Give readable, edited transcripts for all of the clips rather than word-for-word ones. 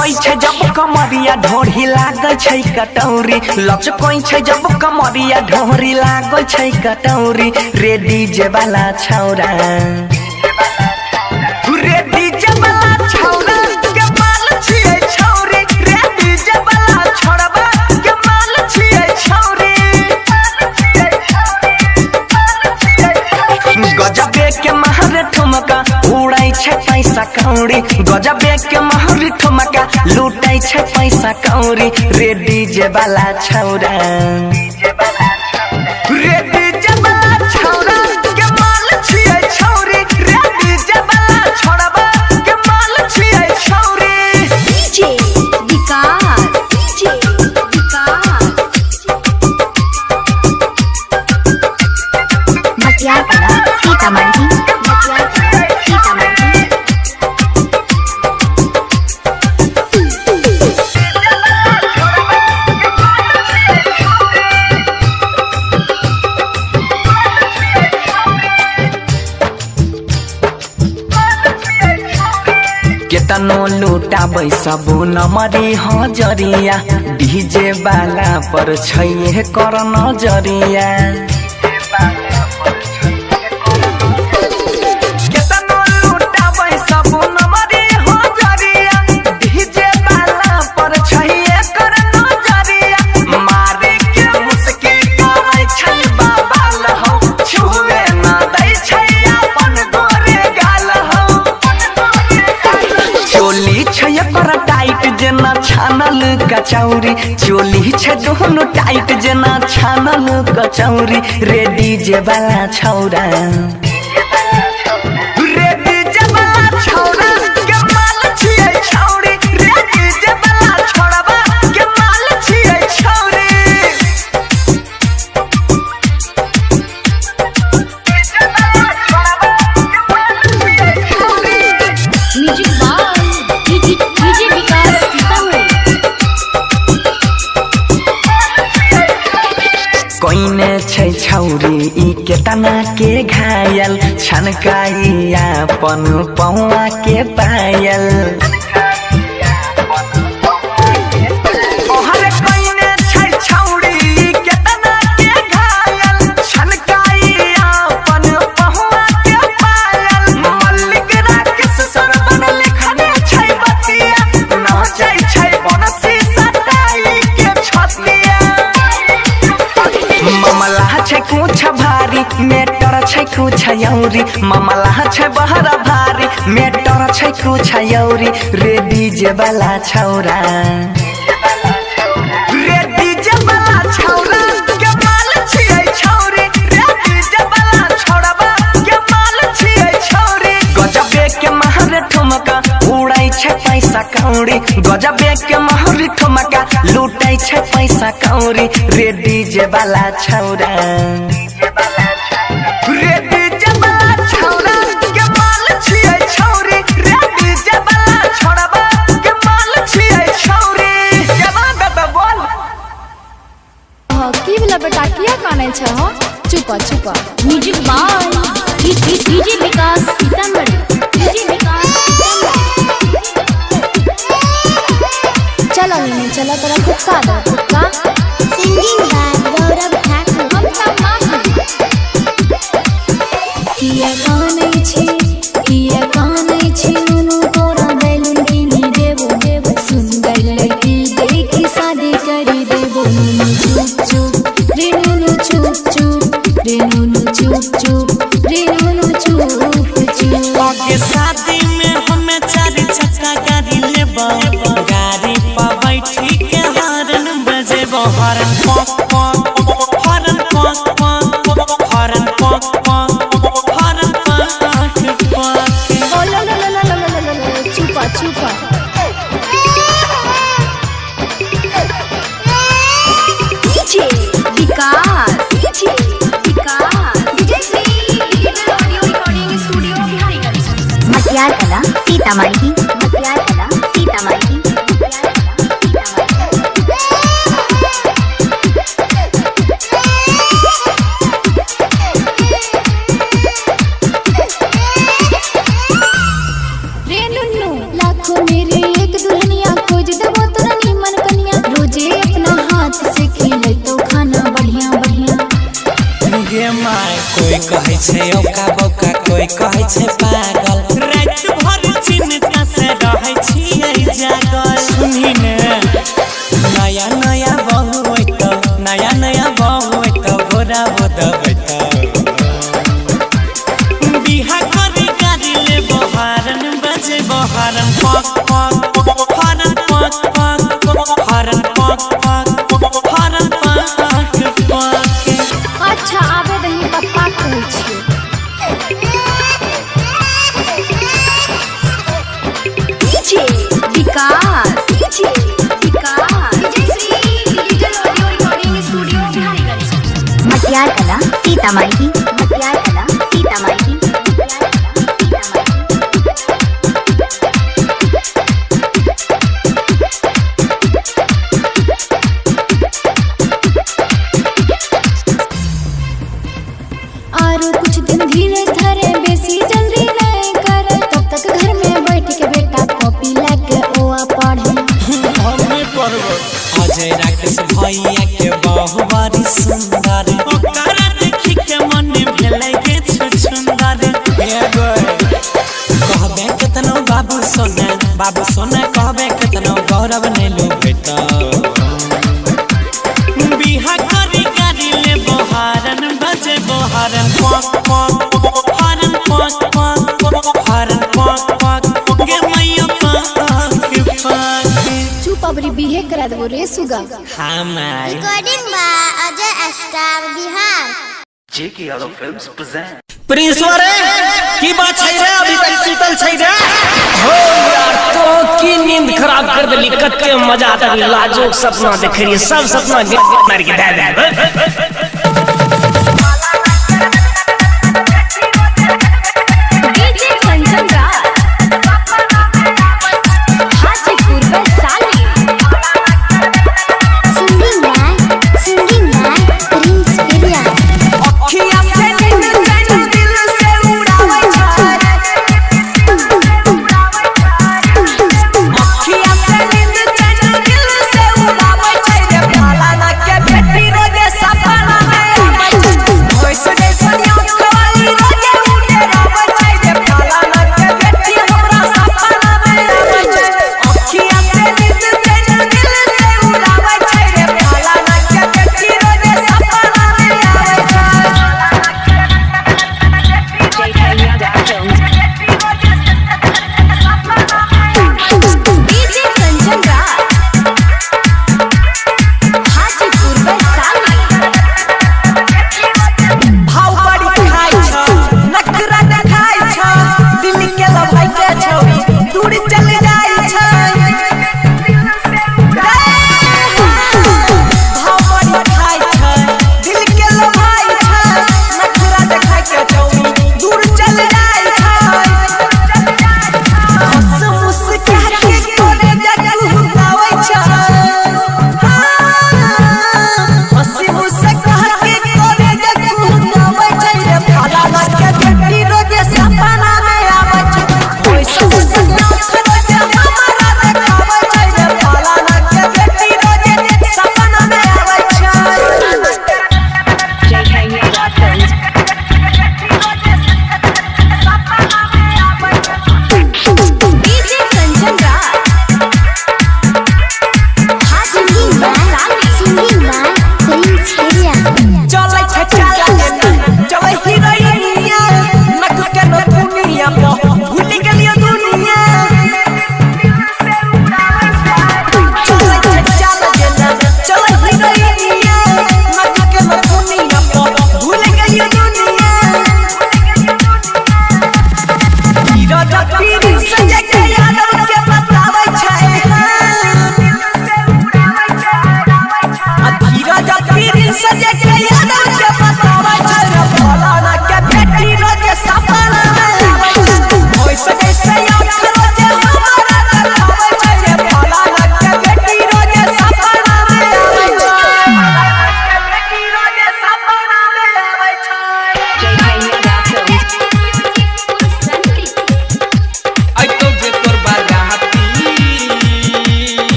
कमरिया ढोरी लागल छै कटौरी लचकोई छै जब कमरिया ढोरी लागल छै कटौरी रे डीजे वाला छौरा रे डीजे वाला छौरा के माल छियै छौरी रे डीजे वाला छौरबा के माल छियै छौरी गजबे के महर ठुमका उड़ाई छै पैसा कौड़ी गजबे के महर ठुमका लूटाई छै पैसा कौड़ी रे डीजे वाला छौरा रे डीजे वाला छौरा के माल छियै छौरी रे डीजे वाला छौरबा के माल छियै छौरी डीजे विकास मटियाला सीतामढ़ी केतनो लुटाबै सबो नमरी हजरिया डीजे वाला पर छै कर नजरिया केतनो लुटाबै सबो नमरी हजरिया डीजे वाला पर छै कर नजरिया मारे के मुस्की करे छै बाबा लहौ छुए ना दै छै अपन गोरे गाल हौ चोली छै पर टाइट जेना छानल कचौरी चोली छै दोनों टाइट जेना छानल कचौरी रे डीजे वाला छौरा रे डीजे वाला छौरा के माल छियै छौरी रे डीजे वाला छौरबा के माल छियै छौरी म्यूजिक बाय डीजे विकास सीतामढ़ी कोइने छै छौरी ई केतना के घायल छनकाई अपन पौआ के पायल ओहर कोइने छै छौरी ई केतना के घायल छनकाई अपन पौआ के पायल मल्लिक राकेश सरवन लिखने छै बतिया नाचै छै बनसी सटाई के छतिया मामला छै कुछ भारी मेटर छै कुछ यौरी मामला छै बहरा भारी मेटर छै कुछ यौरी रे डीजे वाला छौरा रे डीजे वाला छौरा के माल छियै छौरी रे डीजे वाला छौरबा के माल छियै छौरी गजबे के महर ठुमका उड़ाई छै पैसा कौड़ी गजबे के महर ठुमका लूटाई छै पैसा कौड़ी रे डीजे वाला छौरा रे डीजे वाला छौरा के माल छियै छौरी रे डीजे वाला छौरबा के माल छियै छौरी केना बेटा बोल की वाला बेटा किया काने छ हो चुप म्यूजिक बाय डीजे विकास सीतामढ़ी चलो लेने चलो तोरा कुत्ता दो कुत्ता सिंगिंग बाय गौरव ठाकुर हम सब माही किया काने छी नुनु तोरा बैलून किनी देबो सुंदर लड़की देखी शादी करी देबो नुनु चुप चुप रे नुनु चुप चुप रे नुनु चुप चुप रे नुनु चुप सीतामढ़ी मटियार कला सीतामढ़ी लाखों मेरे एक दुल्हनिया खोज देबो तोरा नीमन कनिया रोजे अपना हाथ से खिले तो खाना बढ़िया बढ़िया गे माय कोई कहे छे ओका बोका कोई कहे छे पागल रात भर चिंता से रहै छियै जागल सुनी ने नया नया बहू होय तो नया नया बहू होय तो गोरा बदबै तो बिहा करी गाड़ी ले बहारन बजे बहारन पक पक हरन पक पक हरन पक पक हरन पक पक अच्छा आबे दही पप्पा कहै छी DJ Vikas DJ Shri digital audio recording studio Biharigunj Matiyar Kala Sitamarhi मटियार कला सीतामढ़ी आरो कुछ दिन धीरे धरे बेसी जल्दी नहीं करे तब तक घर में बैठ के बेटा कॉपी लेके ओआ पढ़े हम नहीं पढ़बो अजय राकेश भैया के बहु बड़ी सुंदर ओकरा देखि के मन भेलै के सुंदर हे गए कहबे केतनो बाबू सोना कहबे केतनो गौरव ने लोभे तो बिहा करी गाड़ी ले बहारन बजे बहारन पक पक हरन पक पक हरन पक पक गे मैया पक पक चुप अबरी बिहे करा देबो रे सुगा हां my recording by Ajay star Bihar JK Yadav films present Prince रे की बात छै रे अभी तक सुतल छै रे हो यार तो की नींद खराब कर देली कते मजा आता लाजोक सपना देख रही सब सपना मार के दे DJ Kanchan Raj Hajipur Vaishali singing by Prince बिरिया अखिया से नींद दिल से उड़ावे छै अखिया से नींद दिल से उड़ावे छै रे भला ना के बेटी रोजे सपना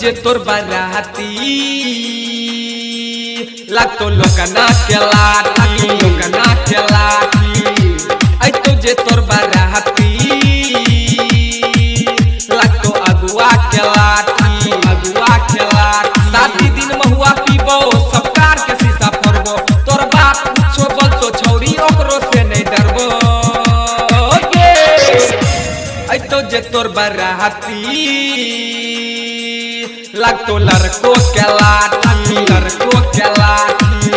जे तोर बाराती लागतो लोकना के लाठी लोकना के लाठी आई तो जे तोर बाराती लागतो अगुआ के लाठी अगुआ के लाठी साथी दिन महुआ पीबो सबकार के शीशा फोड़बो तोर बाप कुछो बोलतो छौरी ओकरो से नहीं डरबो गे आई तो जे तोर बाराती लागतो लड़को के लाठी लड़को के लाठी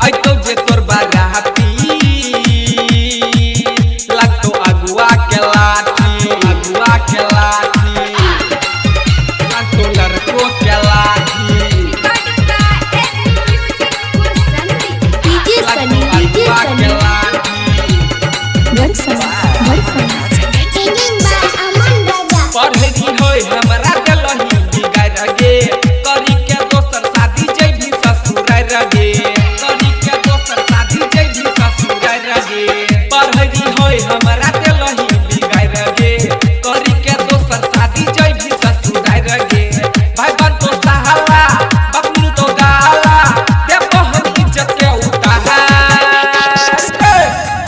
आई तो जे तोर बाराती लागतो अगुआ के लाठी अगुआ के लाठी लागतो लड़को के लाठी डीजे सनी डीजे अगुआ के सनी लाठी Singing by Aman Raja. पढ़ेगी होय हमरा गलही बिगाड़ गे करी के दोसर शादी जैभी ससुरार गे करी के दोसर शादी जैभी ससुरार गे पढ़ेगी होय हमरा गलही बिगाड़ गे करी के दोसर शादी जैभी ससुरार गे भाई बन तो सहाला बबलू तो गाला दे बहन इज्जत के उतार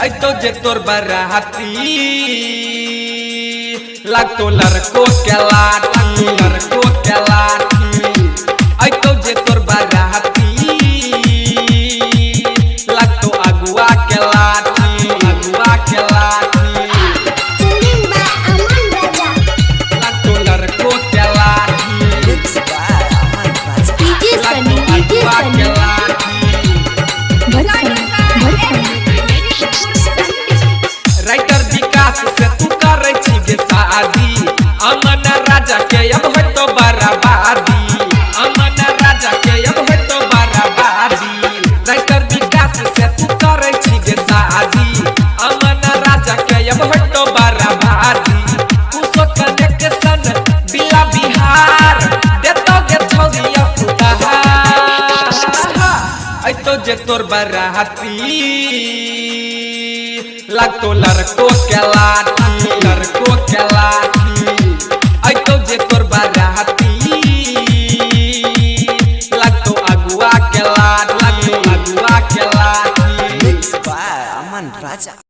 आई तो जे तोर बाराती लागतो लड़को के लाठी लड़को के लाठी आई तो जे तोर बाराती लागतो अगुआ के लाठी अगुआ के लाठी Singing by Aman Raja. लागतो लड़को के लाठी डीजे सनी डीजे अगुआ सनी के लाठी राइटर विकास से तू करे छी गे शादी अमन राजा के अब है तो बराबादी अमन राजा के अब है तो बराबादी राइटर विकास से तू करे छी गे शादी अमन राजा के अब है तो बराबादी तू सो कनेक्शन बिला बिहार देतो गे छौरिया फुटहार आई तो जे तोर बाराती लागतो लड़को के लाठी लड़को के लाठी आई तो जे तोर बाराती लागतो अगुआ के लाठी अगुआ के लाठी Aman Raja.